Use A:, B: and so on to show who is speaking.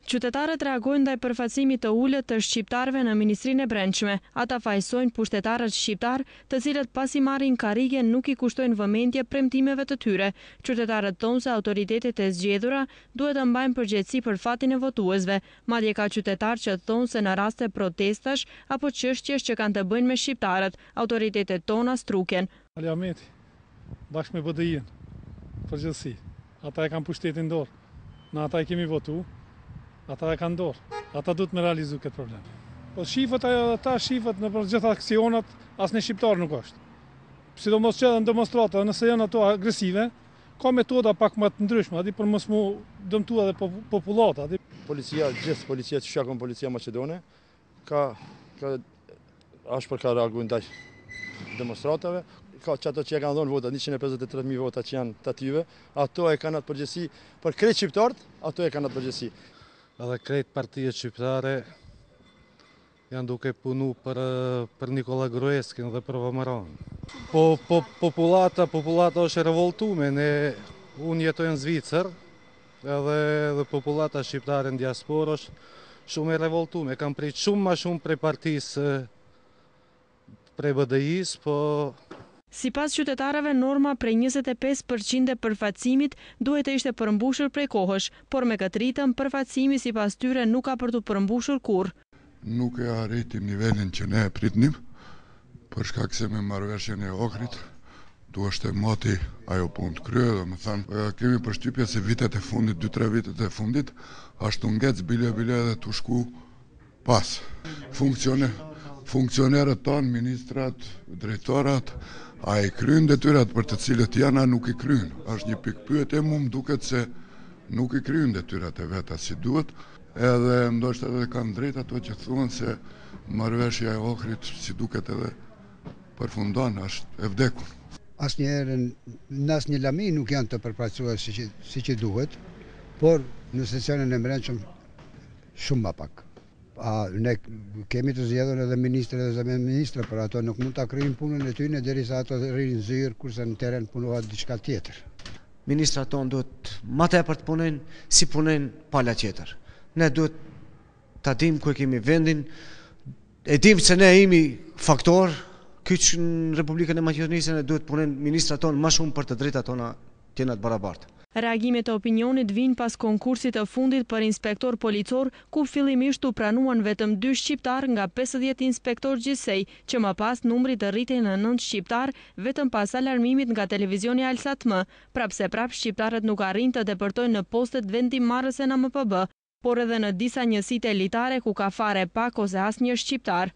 A: Qytetarët reagojnë ndaj përfaqësimit të ulët të shqiptarëve në Ministrinë e Brendshme. Ata fajsojnë pushtetarët shqiptar, të cilët pasi marrin karrige nuk i kushtojnë vëmendje premtimeve të tyre. Qytetarët thonë se autoritetet e zgjedhura duhet të mbajnë përgjegjësi për fatin e votuesve. Madje ka qytetarë që thonë se në raste protestash apo çështjesh që kanë të bëjnë me shqiptarët, autoritetet tona struken.
B: Ali Ahmeti, bashkë me BDI-n, përgjithësi. Ata e kanë pushtetin dorë. Në ata e kemi votu. Ata e kanë dorë. Ata duhet me realizu këtë problem. Po ata shifët në për gjitha aksionat, asnjë shqiptar nuk është. Sidomos që në demonstrata, nëse janë ato agresive, ka metoda pak më të ndryshme, për mos mu dëmtu edhe popullata.
C: Policia, gjithë policia që shakon policia Maqedone, është për ka reagu ndaj demonstratave. Ka që ato që e kanë dhonë votat, 153.000 vota që janë të atyve, ato e kanë atë përgjësi, për krejt shqiptarët, ato e kanë atë përgjësi.
D: Edhe krejt partijet shqiptare janë duke punu për Nikola Gruevskin dhe për Vamaran. Po populata është e revoltume, unë jetoj në Zvicër, edhe populata shqiptare në diasporë është shumë e revoltume. Kam prit shumë ma shumë prej partisë, prej BDI-s, po...
A: Sipas qytetarëve, norma prej 25% e përfaqësimit duhet të ishte përmbushur prej kohësh, por me këtë ritëm përfaqësimi sipas tyre nuk ka për të përmbushur kurrë.
E: Nuk e arritim nivelin që ne e pritnim, për shkak se me marrëveshjen e Ohrit duhet të moti ajo punë të kryer, domethënë kemi përshtypje se vitet e fundit, 2-3 vitet e fundit, ashtu ngec bile edhe të shku pas. Funksionerët tonë, ministrat, drejtorat, a i kryen detyrat për të cilët janë, a nuk i kryen. Është një pikë pyetje, mu më duket se nuk i kryen detyrat e veta si duhet, edhe ndoshta edhe kanë drejt ato që thuan se marrëveshja e Ohrit si duket edhe përfundon, është e vdekur.
F: Asnjëherë në asnjë lami nuk janë të përfaqësuar si që duhet, por në sesionin e brendshëm shumë më pak. Ne kemi të zgjedhur edhe ministre dhe ministra, por ato nuk mund ta kryejnë punën e tyre derisa ato rrinë zyrë, kurse në teren punohet diçka tjetër.
G: Ministrat tonë duhet më tepër të punojnë si punojnë pala tjetër. Ne duhet ta dimë ku kemi vendin, e dimë se ne jemi faktor, kyç në Republikën e Maqedonisë ne duhet punojnë ministrat tonë më shumë për të drejtat tona të jena të barabartë.
A: Reagimet e opinionit vijnë pas konkursit të fundit për inspektor policor, ku fillimisht u pranuan vetëm 2 shqiptar nga 50 inspektor gjithsej, që më pas numri të rritej në 9 shqiptar vetëm pas alarmimit nga televizioni Alsatm, prapse shqiptarët nuk arrin të depërtojnë në postet vendimmarrëse në MPB, por edhe në disa njësitë elitare ku ka fare pak ose asnjë shqiptar.